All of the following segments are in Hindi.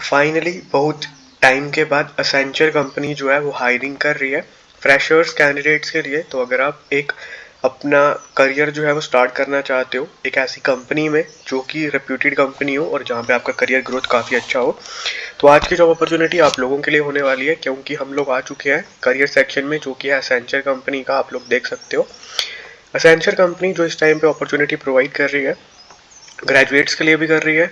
फाइनली बहुत टाइम के बाद एसेंचर कंपनी जो है वो हायरिंग कर रही है फ्रेशर्स कैंडिडेट्स के लिए। तो अगर आप एक अपना करियर जो है वो स्टार्ट करना चाहते हो एक ऐसी कंपनी में जो कि रेप्यूटेड कंपनी हो और जहाँ पे आपका करियर ग्रोथ काफ़ी अच्छा हो, तो आज की जॉब अपॉर्चुनिटी आप लोगों के लिए होने वाली है, क्योंकि हम लोग आ चुके हैं करियर सेक्शन में जो कि है एसेंचर कंपनी का। आप लोग देख सकते हो एसेंचर कंपनी जो इस टाइम पे अपॉर्चुनिटी प्रोवाइड कर रही है ग्रेजुएट्स के लिए भी कर रही है।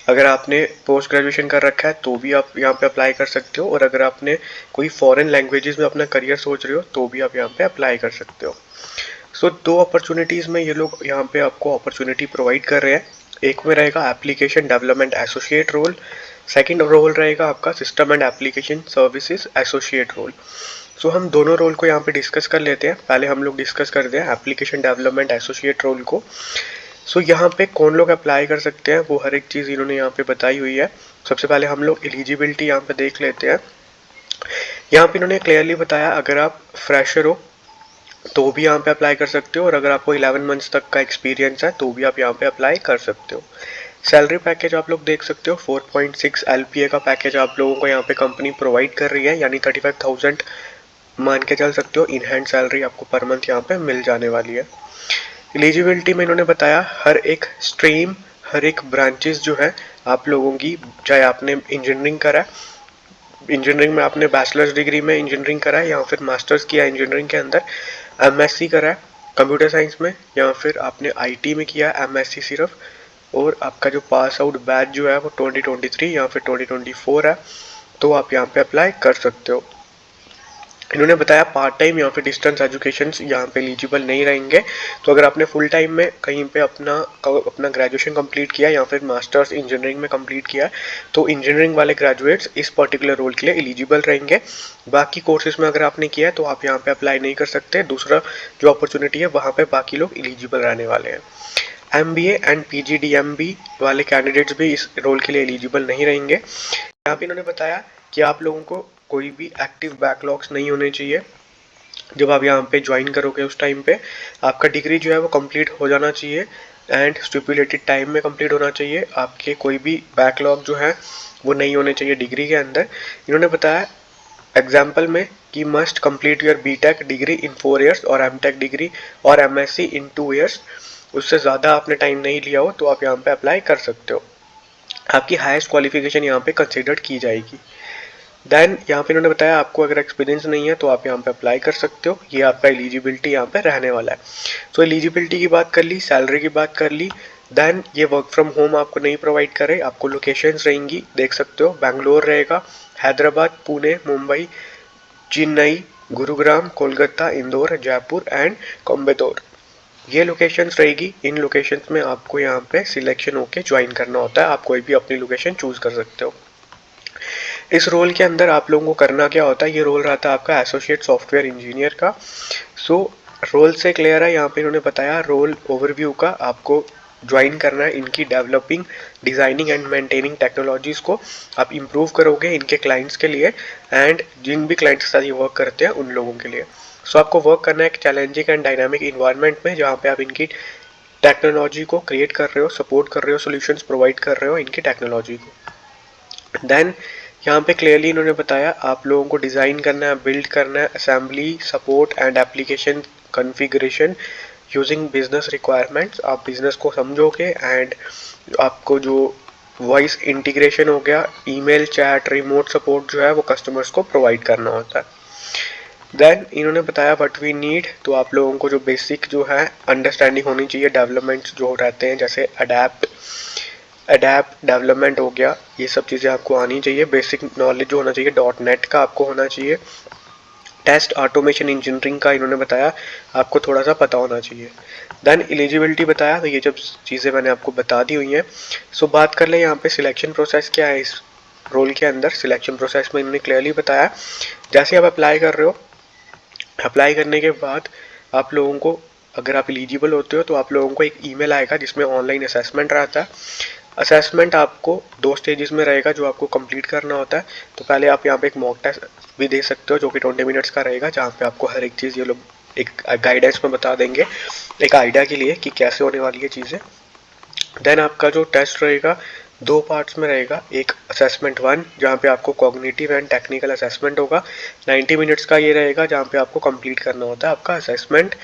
अगर आपने पोस्ट ग्रेजुएशन कर रखा है तो भी आप यहाँ पे अप्लाई कर सकते हो, और अगर आपने कोई फॉरेन लैंग्वेजेस में अपना करियर सोच रहे हो तो भी आप यहाँ पे अप्लाई कर सकते हो। सो दो अपॉर्चुनिटीज़ में ये लोग यहाँ पे आपको अपॉर्चुनिटी प्रोवाइड कर रहे हैं। एक में रहेगा application development associate role, second role रहेगा आपका system and application services associate role. So हम दोनों रोल को यहाँ पे डिस्कस कर लेते हैं। पहले हम लोग डिस्कस करते हैं एप्लीकेशन डेवलपमेंट एसोसिएट रोल को। सो यहाँ पे कौन लोग अप्लाई कर सकते हैं वो हर एक चीज़ इन्होंने यहाँ पे बताई हुई है। सबसे पहले हम लोग एलिजिबिलिटी यहाँ पे देख लेते हैं। यहाँ पे इन्होंने क्लियरली बताया अगर आप फ्रेशर हो तो भी यहाँ पे अप्लाई कर सकते हो, और अगर आपको 11 मंथ्स तक का एक्सपीरियंस है तो भी आप यहाँ पे अप्लाई कर सकते हो। सैलरी पैकेज आप लोग देख सकते हो 4.6 LPA का पैकेज आप लोगों को यहाँ पे कंपनी प्रोवाइड कर रही है, यानी 35,000 मान के चल सकते हो इन हैंड सैलरी आपको पर मंथ यहाँ पे मिल जाने वाली है। एलिजिबिलिटी में इन्होंने बताया हर एक स्ट्रीम हर एक ब्रांचेस जो है आप लोगों की, चाहे आपने इंजीनियरिंग करा, इंजीनियरिंग में आपने बैचलर्स डिग्री में इंजीनियरिंग करा है या फिर मास्टर्स किया इंजीनियरिंग के अंदर, MSc करा है कंप्यूटर साइंस में, या फिर आपने IT में किया MSc सिर्फ, और आपका जो पास आउट बैच जो है वो 2023 या फिर 2024 है, तो आप यहाँ पे अप्लाई कर सकते हो। इन्होंने बताया पार्ट टाइम या फिर डिस्टेंस एजुकेशन यहाँ पे एलिजिबल नहीं रहेंगे। तो अगर आपने फुल टाइम में कहीं पे अपना ग्रेजुएशन कंप्लीट किया या फिर मास्टर्स इंजीनियरिंग में कंप्लीट किया तो इंजीनियरिंग वाले ग्रेजुएट्स इस पर्टिकुलर रोल के लिए एलिजिबल रहेंगे। बाकी कोर्सेज में अगर आपने किया है तो आप यहाँ पे अप्लाई नहीं कर सकते। दूसरा जो अपॉर्चुनिटी है वहाँ पे बाकी लोग एलिजिबल रहने वाले हैं। MBA एंड PGDMB वाले कैंडिडेट्स भी इस रोल के लिए एलिजिबल नहीं रहेंगे। यहाँ पे इन्होंने बताया कि आप लोगों को कोई भी एक्टिव बैकलॉग्स नहीं होने चाहिए। जब आप यहाँ पे ज्वाइन करोगे उस टाइम पे आपका डिग्री जो है वो कंप्लीट हो जाना चाहिए एंड स्टिपुलेटेड टाइम में कंप्लीट होना चाहिए। आपके कोई भी बैकलॉग जो है वो नहीं होने चाहिए डिग्री के अंदर। इन्होंने बताया एग्जाम्पल में कि must complete your BTech degree in 4 years और MTech डिग्री और MSc इन 2 ईयर्स। उससे ज़्यादा आपने टाइम नहीं लिया हो तो आप यहाँ पे अप्लाई कर सकते हो। आपकी हाईएस्ट क्वालिफिकेशन यहाँ पे कंसिडर की जाएगी। देन यहाँ पे इन्होंने बताया आपको अगर एक्सपीरियंस नहीं है तो आप यहाँ पे अप्लाई कर सकते हो। ये आपका एलिजिबिलिटी यहाँ पे रहने वाला है। सो एलिजिबिलिटी की बात कर ली, सैलरी की बात कर ली। देन ये वर्क फ्रॉम होम आपको नहीं प्रोवाइड करे, आपको लोकेशंस रहेंगी देख सकते हो, बैंगलोर रहेगा, हैदराबाद, पुणे, मुंबई, चेन्नई, गुरुग्राम, कोलकाता, इंदौर, जयपुर एंड कोयम्बटूर, ये लोकेशंस रहेगी। इन लोकेशंस में आपको यहाँ पे सिलेक्शन होके ज्वाइन करना होता है। आप कोई भी अपनी लोकेशन चूज कर सकते हो। इस रोल के अंदर आप लोगों को करना क्या होता है, ये रोल रहता है आपका एसोसिएट सॉफ्टवेयर इंजीनियर का। सो रोल से क्लियर है, यहाँ पे इन्होंने बताया रोल ओवरव्यू का आपको ज्वाइन करना है। इनकी developing, designing and maintaining technologies को आप इम्प्रूव करोगे इनके क्लाइंट्स के लिए एंड जिन भी क्लाइंट्स के साथ ये वर्क करते हैं उन लोगों के लिए। सो आपको वर्क करना है एक चैलेंजिंग एंड डायनामिक इन्वायरमेंट में जहाँ पे आप इनकी टेक्नोलॉजी को क्रिएट कर रहे हो, सपोर्ट कर रहे हो, सोल्यूशंस प्रोवाइड कर रहे हो इनकी टेक्नोलॉजी को। देन यहाँ पे क्लियरली इन्होंने बताया आप लोगों को डिज़ाइन करना है, बिल्ड करना है assembly, support and application configuration using business requirements. आप बिजनेस को समझोगे एंड आपको जो वॉइस इंटीग्रेशन हो गया, ईमेल, चैट, रिमोट सपोर्ट जो है वो कस्टमर्स को प्रोवाइड करना होता है। देन इन्होंने बताया व्हाट वी नीड, तो आप लोगों को जो बेसिक जो है अंडरस्टैंडिंग होनी चाहिए डेवलपमेंट्स जो रहते हैं, जैसे अडेप्ट डेवलपमेंट हो गया, ये सब चीज़ें आपको आनी चाहिए। बेसिक नॉलेज जो होना चाहिए .NET का आपको होना चाहिए। टेस्ट ऑटोमेशन इंजीनियरिंग का इन्होंने बताया आपको थोड़ा सा पता होना चाहिए। देन एलिजिबिलिटी बताया, तो ये जब चीज़ें मैंने आपको बता दी हुई हैं। सो बात कर ले यहाँ पे सिलेक्शन प्रोसेस क्या है इस रोल के अंदर। सिलेक्शन प्रोसेस में इन्होंने क्लियरली बताया जैसे आप अप्लाई कर रहे हो, अप्लाई करने के बाद आप लोगों को, अगर आप एलिजिबल होते हो तो आप लोगों को एक ईमेल आएगा जिसमें ऑनलाइन असेसमेंट रहता है। असेसमेंट आपको 2 स्टेजेस में रहेगा जो आपको कंप्लीट करना होता है। तो पहले आप यहाँ पे एक मॉक टेस्ट भी दे सकते हो जो कि 20 मिनट्स का रहेगा, जहाँ पे आपको हर एक चीज़ ये लोग एक गाइडेंस में बता देंगे एक आइडिया के लिए कि कैसे होने वाली है चीज़ें। देन आपका जो टेस्ट रहेगा दो पार्ट्स में रहेगा। एक असेसमेंट 1 जहाँ पे आपको कॉग्निटिव एंड टेक्निकल असेसमेंट होगा, 90 मिनट्स का ये रहेगा जहाँ पे आपको कंप्लीट करना होता है आपका असेसमेंट।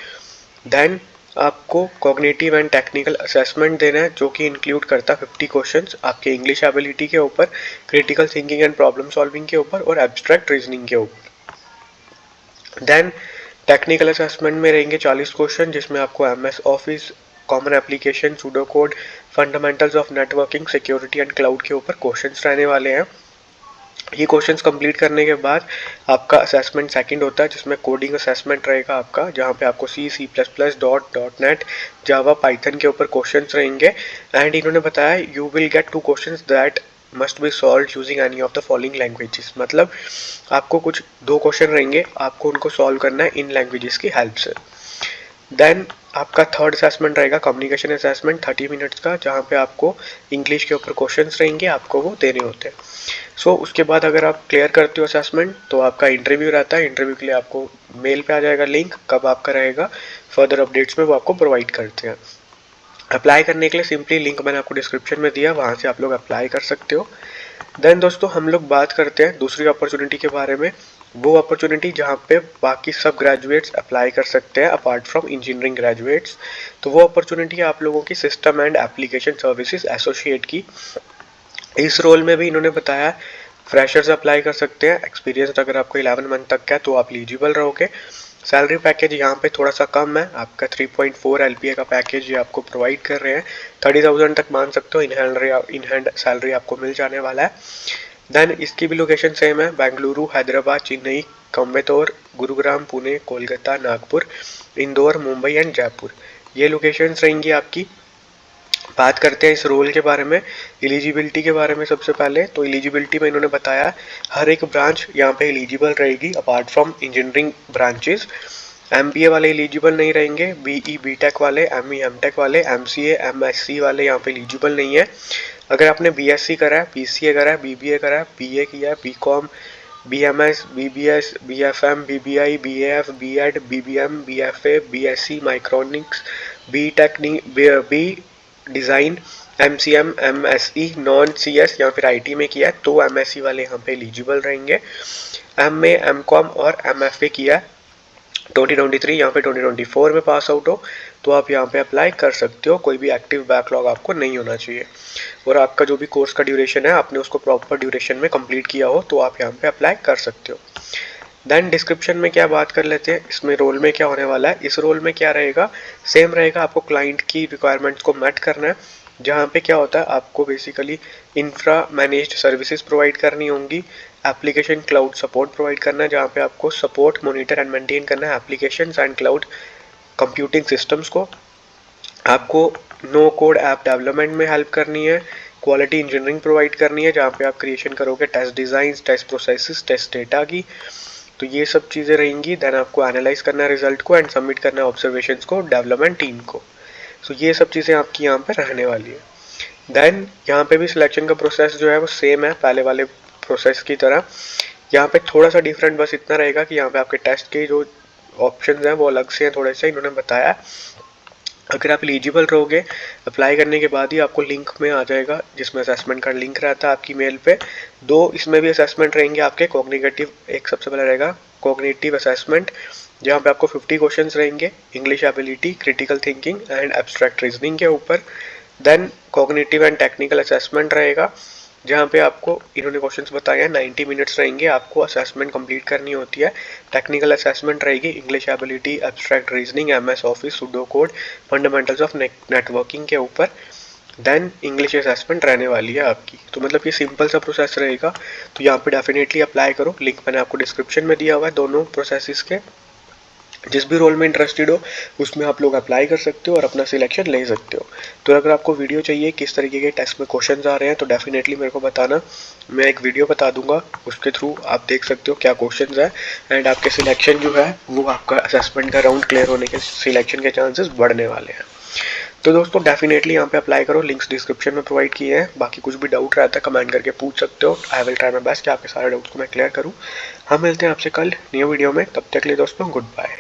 देन आपको कॉग्निटिव एंड टेक्निकल असेसमेंट देना है जो कि इंक्लूड करता है 50 क्वेश्चंस आपके इंग्लिश एबिलिटी के ऊपर, critical thinking and problem solving के ऊपर और एब्स्ट्रैक्ट रीजनिंग के ऊपर। देन टेक्निकल असेसमेंट में रहेंगे 40 क्वेश्चन जिसमें आपको MS office, common application, pseudo code, fundamentals of networking, security and cloud के ऊपर क्वेश्चंस रहने वाले हैं। ये क्वेश्चंस कंप्लीट करने के बाद आपका असेसमेंट सेकंड होता है जिसमें कोडिंग असेसमेंट रहेगा आपका, जहाँ पे आपको C++, .NET, जावा, पाइथन के ऊपर क्वेश्चंस रहेंगे। एंड इन्होंने बताया you will get 2 questions that must be solve using any of the following languages. मतलब आपको कुछ 2 क्वेश्चन रहेंगे, आपको उनको सॉल्व करना है इन लैंग्वेजेस की हेल्प से। देन आपका थर्ड असेसमेंट रहेगा कम्युनिकेशन असेसमेंट 30 मिनट्स का, जहाँ पे आपको इंग्लिश के ऊपर क्वेश्चंस रहेंगे, आपको वो देने होते हैं। सो उसके बाद अगर आप क्लियर करते हो असेसमेंट तो आपका इंटरव्यू रहता है। इंटरव्यू के लिए आपको मेल पे आ जाएगा लिंक, कब आपका रहेगा, फर्दर अपडेट्स में वो आपको प्रोवाइड करते हैं। अप्लाई करने के लिए सिंपली लिंक मैंने आपको डिस्क्रिप्शन में दिया, वहाँ से आप लोग अप्लाई कर सकते हो। देन दोस्तों हम लोग बात करते हैं दूसरी अपॉर्चुनिटी के बारे में, वो अपॉर्चुनिटी जहाँ पे बाकी सब ग्रेजुएट्स अप्लाई कर सकते हैं अपार्ट फ्रॉम इंजीनियरिंग ग्रेजुएट्स। तो वो अपॉर्चुनिटी है आप लोगों की system and application services associate की। इस रोल में भी इन्होंने बताया फ्रेशर्स अप्लाई कर सकते हैं, एक्सपीरियंस अगर आपको 11 मंथ तक का है तो आप एलिजिबल रहोगे। सैलरी पैकेज यहाँ पे थोड़ा सा कम है, आपका 3.4 LPA का पैकेज ये आपको प्रोवाइड कर रहे हैं, 30,000 तक मान सकते हो इन हैंड सैलरी आपको मिल जाने वाला है। देन इसकी भी लोकेशन सेम है, बेंगलुरु, हैदराबाद, चेन्नई, कोयम्बटूर, गुरुग्राम, पुणे, कोलकाता, नागपुर, इंदौर, मुंबई एंड जयपुर, ये लोकेशंस रहेंगी आपकी। बात करते हैं इस रोल के बारे में, एलिजिबिलिटी के बारे में। सबसे पहले तो एलिजिबिलिटी में इन्होंने बताया हर एक ब्रांच यहाँ पे एलिजिबल रहेगी apart from engineering branches. MBA वाले एलिजिबल नहीं रहेंगे, BE BTech वाले, ME MTech वाले, MCA MSc वाले यहाँ पे एलिजिबल नहीं है। अगर आपने BSc करा है, BCA करा है, BBA करा है, BA किया है, BCom, BMS, BBS, BFM, BBI, BAF, BEd, BBM, BFA, BSc माइक्रोनिक्स, B design, MCM, MSE, non CS या फिर IT में किया है तो MSc वाले यहाँ पे एलिजिबल रहेंगे। MA, MCom और MFA किया है 2023 यहाँ पे 2024 में पास आउट हो तो आप यहाँ पे अप्लाई कर सकते हो, कोई भी एक्टिव बैकलॉग आपको नहीं होना चाहिए। और आपका जो भी कोर्स का ड्यूरेशन है आपने उसको प्रॉपर ड्यूरेशन में कंप्लीट किया हो तो आप यहाँ पे अप्लाई कर सकते हो। देन डिस्क्रिप्शन में क्या बात कर लेते हैं, इसमें रोल में क्या होने वाला है। इस रोल में क्या रहेगा, सेम रहेगा, आपको क्लाइंट की रिक्वायरमेंट्स को मैट करना है। जहाँ पे क्या होता है आपको basically infra managed services provide करनी होंगी, एप्लीकेशन क्लाउड सपोर्ट प्रोवाइड करना है, जहाँ पे आपको सपोर्ट, मॉनिटर एंड मेंटेन करना है application and cloud computing systems को। आपको नो कोड ऐप डेवलपमेंट में हेल्प करनी है, क्वालिटी इंजीनियरिंग प्रोवाइड करनी है जहाँ पे आप क्रिएशन करोगे test design, test processes, test data की, तो ये सब चीज़ें रहेंगी। देन आपको एनालाइज करना है रिजल्ट को एंड सबमिट करना है ऑब्जर्वेशंस को डेवलपमेंट टीम को। सो ये सब चीज़ें आपकी यहाँ पे रहने वाली है। देन यहाँ पे भी सिलेक्शन का प्रोसेस जो है वो सेम है पहले वाले प्रोसेस की तरह। यहाँ पे थोड़ा सा डिफरेंट बस इतना रहेगा कि यहाँ पे आपके टेस्ट के जो ऑप्शंस हैं वो अलग से हैं थोड़े से, इन्होंने बताया। अगर आप एलिजिबल रहोगे अप्लाई करने के बाद ही आपको लिंक में आ जाएगा जिसमें असेसमेंट का लिंक रहता है आपकी मेल पे। दो इसमें भी असेसमेंट रहेंगे आपके कॉग्निटिव, एक सबसे पहले रहेगा कॉग्निटिव असेसमेंट जहाँ पे आपको 50 क्वेश्चंस रहेंगे English ability, critical thinking and abstract reasoning के ऊपर। Then cognitive and technical assessment रहेगा जहाँ पे आपको इन्होंने क्वेश्चंस बताए हैं 90 मिनट्स रहेंगे, आपको असेसमेंट कंप्लीट करनी होती है। टेक्निकल असेसमेंट रहेगी English ability, abstract reasoning, MS office, pseudo code, fundamentals of networking के ऊपर। देन इंग्लिश असेसमेंट रहने वाली है आपकी। तो मतलब ये सिंपल सा प्रोसेस रहेगा, तो यहाँ पे डेफिनेटली अप्लाई करो, लिंक मैंने आपको डिस्क्रिप्शन में दिया हुआ है दोनों प्रोसेसेस के। जिस भी रोल में इंटरेस्टेड हो उसमें आप लोग अप्लाई कर सकते हो और अपना सिलेक्शन ले सकते हो। तो अगर आपको वीडियो चाहिए किस तरीके के टेस्ट में क्वेश्चंस आ रहे हैं तो डेफिनेटली मेरे को बताना, मैं एक वीडियो बता दूंगा, उसके थ्रू आप देख सकते हो क्या क्वेश्चंस है एंड आपके सिलेक्शन जो है वो आपका असेसमेंट का राउंड क्लियर होने के सिलेक्शन के चांसेस बढ़ने वाले हैं। तो दोस्तों डेफिनेटली यहाँ पे अप्लाई करो, लिंक्स डिस्क्रिप्शन में प्रोवाइड किए हैं। बाकी कुछ भी डाउट रहता है कमेंट करके पूछ सकते हो, I will try my best कि आपके सारे डाउट्स को मैं क्लियर करूँ। हम मिलते हैं आपसे कल न्यू वीडियो में, तब तक के लिए दोस्तों गुड बाय।